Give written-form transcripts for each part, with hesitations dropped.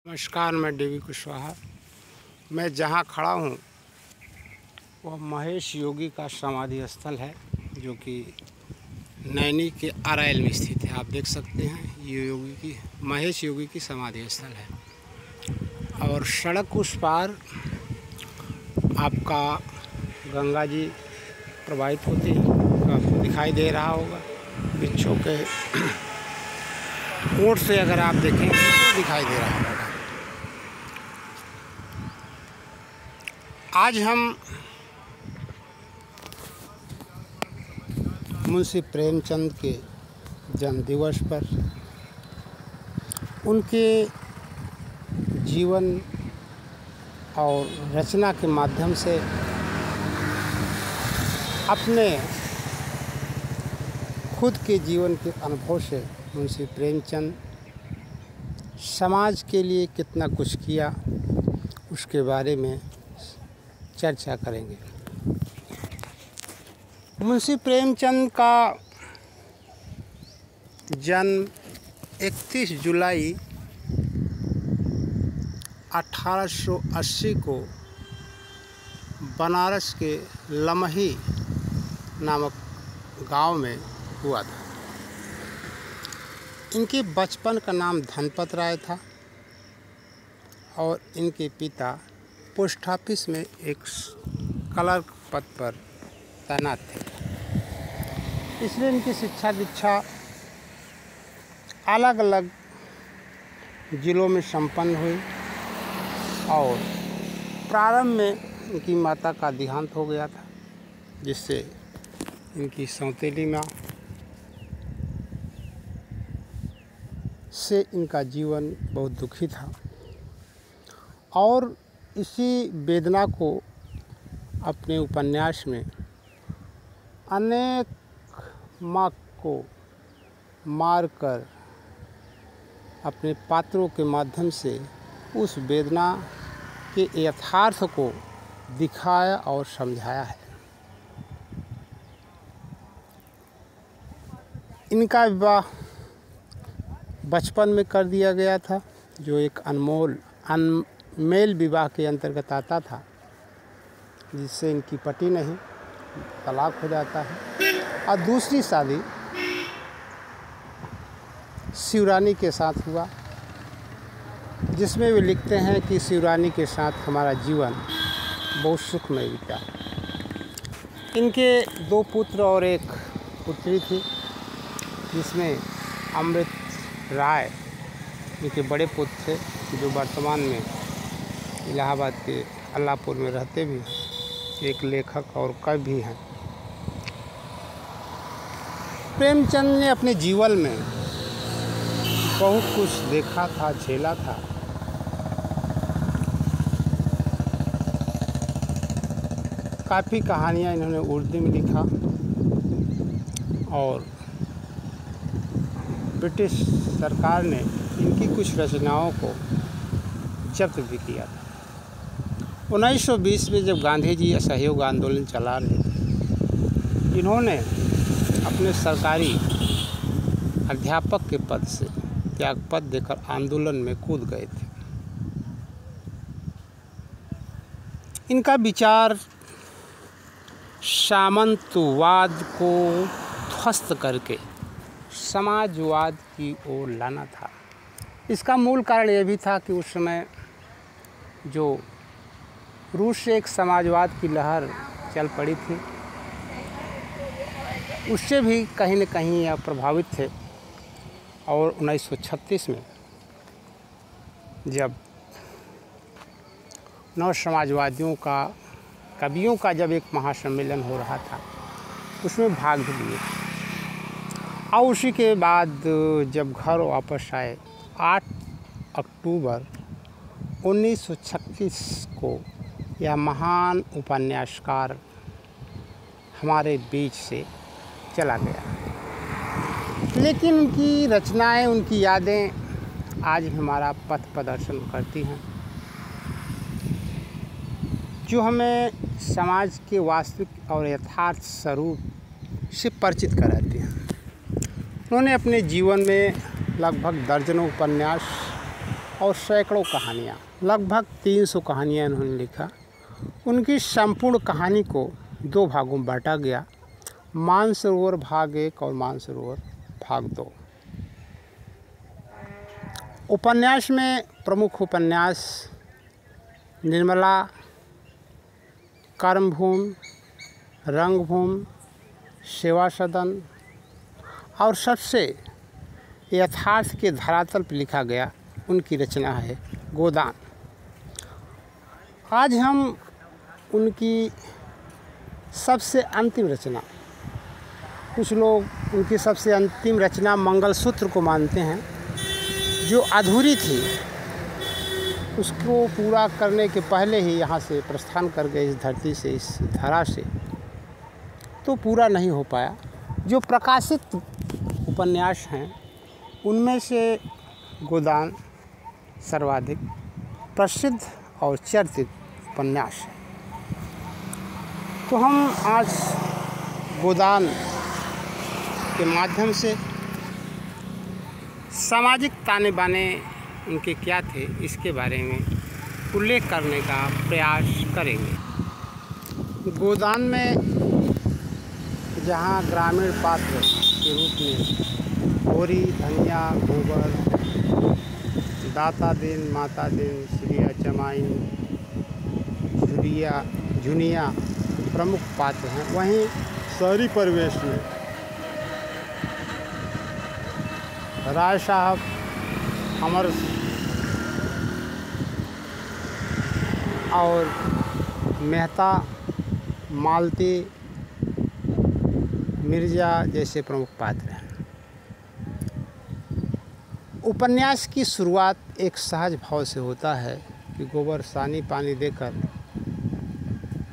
नमस्कार, मैं डीवी कुशवाहा। मैं जहाँ खड़ा हूँ वह महेश योगी का समाधि स्थल है, जो कि नैनी के अरैल में स्थित है। आप देख सकते हैं, ये महेश योगी की समाधि स्थल है। और सड़क उस पार आपका गंगा जी प्रवाहित होती है, आपको दिखाई दे रहा होगा। वृक्षों के ओर से अगर आप देखेंगे तो दिखाई दे रहा होगा। आज हम मुंशी प्रेमचंद के जन्मदिवस पर उनके जीवन और रचना के माध्यम से अपने खुद के जीवन के अनुभव से मुंशी प्रेमचंद समाज के लिए कितना कुछ किया, उसके बारे में चर्चा करेंगे। मुंशी प्रेमचंद का जन्म 31 जुलाई 1880 को बनारस के लमही नामक गांव में हुआ था। इनके बचपन का नाम धनपत राय था और इनके पिता पोस्ट ऑफिस में एक क्लर्क पद पर तैनात थे। इसलिए इनकी शिक्षा दीक्षा अलग अलग ज़िलों में संपन्न हुई और प्रारंभ में इनकी माता का देहांत हो गया था, जिससे इनकी सौतेली माँ से इनका जीवन बहुत दुखी था। और इसी वेदना को अपने उपन्यास में अनेक माँ को मारकर अपने पात्रों के माध्यम से उस वेदना के यथार्थ को दिखाया और समझाया है। इनका विवाह बचपन में कर दिया गया था, जो एक अनमेल विवाह के अंतर्गत आता था, जिससे इनकी पति नहीं, तलाक हो जाता है। और दूसरी शादी शिवरानी के साथ हुआ, जिसमें वे लिखते हैं कि शिवरानी के साथ हमारा जीवन बहुत सुखमय बीता। इनके 2 पुत्र और 1 पुत्री थी, जिसमें अमृत राय इनके बड़े पुत्र थे, जो वर्तमान में इलाहाबाद के अल्लाहपुर में रहते भी हैं, एक लेखक और कवि भी हैं। प्रेमचंद ने अपने जीवन में बहुत कुछ देखा था, झेला था। काफ़ी कहानियाँ इन्होंने उर्दू में लिखा और ब्रिटिश सरकार ने इनकी कुछ रचनाओं को जब्त भी किया था। 1920 में जब गांधी जी असहयोग आंदोलन चला रहे थे, इन्होंने अपने सरकारी अध्यापक के पद से त्यागपत्र देकर आंदोलन में कूद गए थे। इनका विचार सामंतवाद को ध्वस्त करके समाजवाद की ओर लाना था। इसका मूल कारण यह भी था कि उस समय जो रूस से एक समाजवाद की लहर चल पड़ी थी, उससे भी कहीं न कहीं यह प्रभावित थे। और 1936 में जब नव समाजवादियों का, कवियों का जब एक महासम्मेलन हो रहा था, उसमें भाग भी लिए। और उसी के बाद जब घर वापस आए, 8 अक्टूबर 1936 को यह महान उपन्यासकार हमारे बीच से चला गया। लेकिन उनकी रचनाएं, उनकी यादें आज हमारा पथ प्रदर्शन करती हैं, जो हमें समाज के वास्तविक और यथार्थ स्वरूप से परिचित कराती हैं। उन्होंने अपने जीवन में लगभग दर्जनों उपन्यास और सैकड़ों कहानियाँ, लगभग 300 कहानियाँ इन्होंने लिखा। उनकी संपूर्ण कहानी को 2 भागों में बांटा गया, मानसरोवर भाग 1 और मानसरोवर भाग 2। उपन्यास में प्रमुख उपन्यास निर्मला, कर्मभूमि, रंगभूमि, सेवा सदन और सबसे यथार्थ के धरातल पर लिखा गया उनकी रचना है गोदान। आज हम उनकी सबसे अंतिम रचना, कुछ लोग उनकी सबसे अंतिम रचना मंगलसूत्र को मानते हैं, जो अधूरी थी, उसको पूरा करने के पहले ही यहाँ से प्रस्थान कर गए, इस धरती से, इस धरा से, तो पूरा नहीं हो पाया। जो प्रकाशित उपन्यास हैं उनमें से गोदान सर्वाधिक प्रसिद्ध और चर्चित उपन्यास है। तो हम आज गोदान के माध्यम से सामाजिक ताने बाने उनके क्या थे, इसके बारे में उल्लेख करने का प्रयास करेंगे। गोदान में जहाँ ग्रामीण पात्र के रूप में होरी, धनिया, गोबर, दाता दिन, माता दिन, श्रिया, चमाइन, झुनिया प्रमुख पात्र हैं, वहीं शहरी परिवेश में राय साहब, अमर और मेहता, मालती, मिर्ज़ा जैसे प्रमुख पात्र हैं। उपन्यास की शुरुआत एक सहज भाव से होता है कि गोबर सानी पानी देकर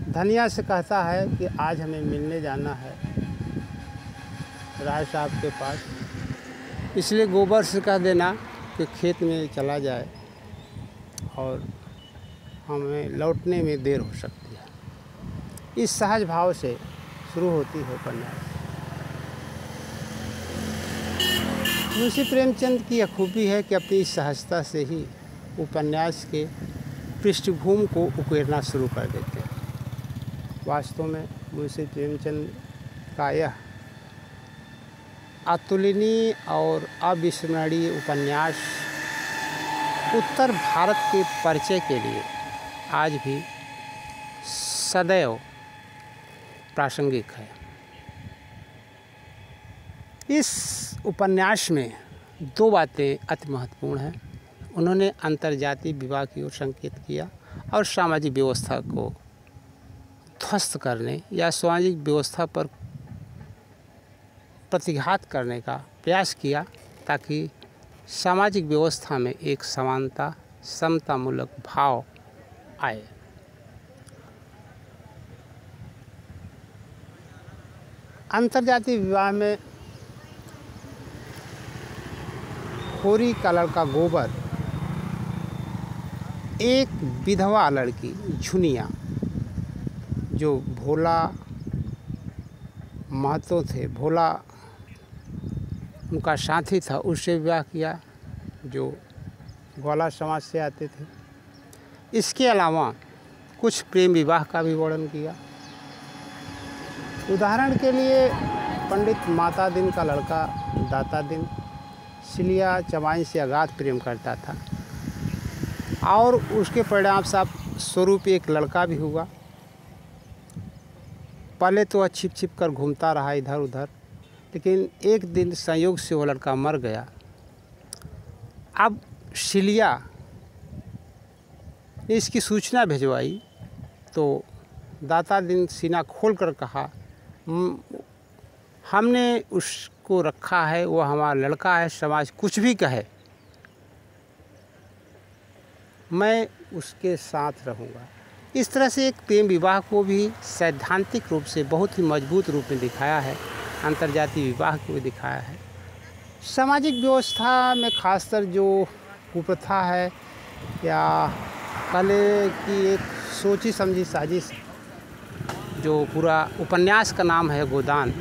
धनिया से कहता है कि आज हमें मिलने जाना है राय साहब के पास, इसलिए गोबर से कह देना कि खेत में चला जाए और हमें लौटने में देर हो सकती है। इस सहज भाव से शुरू होती है उपन्यास। मुंशी प्रेमचंद की यह खूबी है कि अपनी सहजता से ही उपन्यास के पृष्ठभूमि को उकेरना शुरू कर देते हैं। वास्तव में मुंशी प्रेमचंद का यह अतुलनीय और अविस्मरणीय उपन्यास उत्तर भारत के परिचय के लिए आज भी सदैव प्रासंगिक है। इस उपन्यास में 2 बातें अति महत्वपूर्ण हैं। उन्होंने अंतर्जातीय विवाह की ओर संकेत किया और सामाजिक व्यवस्था को ध्वस्त करने या सामाजिक व्यवस्था पर प्रतिघात करने का प्रयास किया, ताकि सामाजिक व्यवस्था में एक समानता, समतामूलक भाव आए। अंतर्जातीय विवाह में होरी का लड़का गोबर एक विधवा लड़की झुनिया, जो भोला महतो थे, भोला उनका साथी था, उससे विवाह किया, जो ग्वाला समाज से आते थे। इसके अलावा कुछ प्रेम विवाह का भी वर्णन किया। उदाहरण के लिए पंडित माता दिन का लड़का दाता दिन सिलिया चमाइन से अगाध प्रेम करता था और उसके परिणाम स्वरूप एक लड़का भी हुआ। पहले तो वह छिप छिप कर घूमता रहा इधर उधर, लेकिन एक दिन संयोग से वो लड़का मर गया। अब सिलिया ने इसकी सूचना भिजवाई तो दाता दिन सीना खोल कर कहा, हमने उसको रखा है, वो हमारा लड़का है, समाज कुछ भी कहे, मैं उसके साथ रहूँगा। इस तरह से एक प्रेम विवाह को भी सैद्धांतिक रूप से बहुत ही मजबूत रूप में दिखाया है, अंतर्जातीय विवाह को भी दिखाया है। सामाजिक व्यवस्था में खासकर जो कुप्रथा है या पहले की एक सोची समझी साजिश, जो पूरा उपन्यास का नाम है गोदान,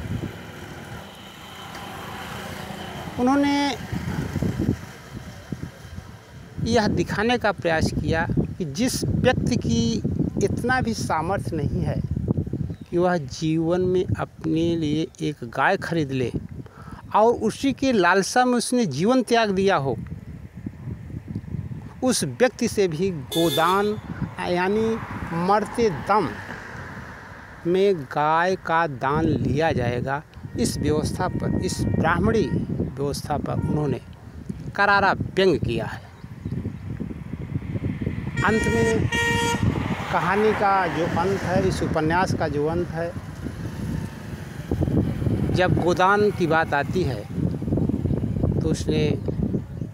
उन्होंने यह दिखाने का प्रयास किया कि जिस व्यक्ति की इतना भी सामर्थ्य नहीं है कि वह जीवन में अपने लिए एक गाय खरीद ले और उसी के लालसा में उसने जीवन त्याग दिया हो, उस व्यक्ति से भी गोदान यानी मरते दम में गाय का दान लिया जाएगा। इस व्यवस्था पर, इस ब्राह्मणी व्यवस्था पर उन्होंने करारा व्यंग किया है। अंत में कहानी का जो अंत है, इस उपन्यास का जो अंत है, जब गोदान की बात आती है तो उसने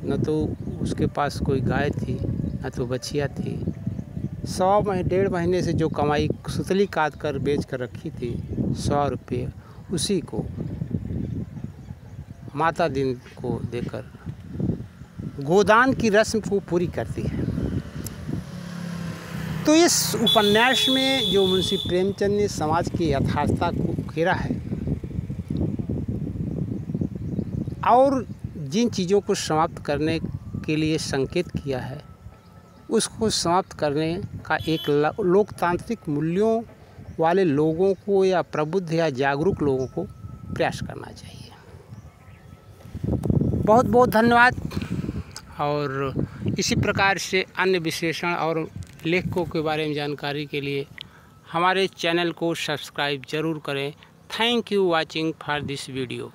न तो उसके पास कोई गाय थी न तो बछिया थी। 1.5 महीने से जो कमाई सुतली काट कर बेच कर रखी थी 100 रुपये, उसी को माता दिन को देकर गोदान की रस्म को पूरी करती है। तो इस उपन्यास में जो मुंशी प्रेमचंद ने समाज की यथार्थता को घेरा है और जिन चीज़ों को समाप्त करने के लिए संकेत किया है, उसको समाप्त करने का एक लोकतांत्रिक मूल्यों वाले लोगों को या प्रबुद्ध या जागरूक लोगों को प्रयास करना चाहिए। बहुत बहुत धन्यवाद। और इसी प्रकार से अन्य विश्लेषण और लेखकों के बारे में जानकारी के लिए हमारे चैनल को सब्सक्राइब ज़रूर करें। Thank you watching for this video.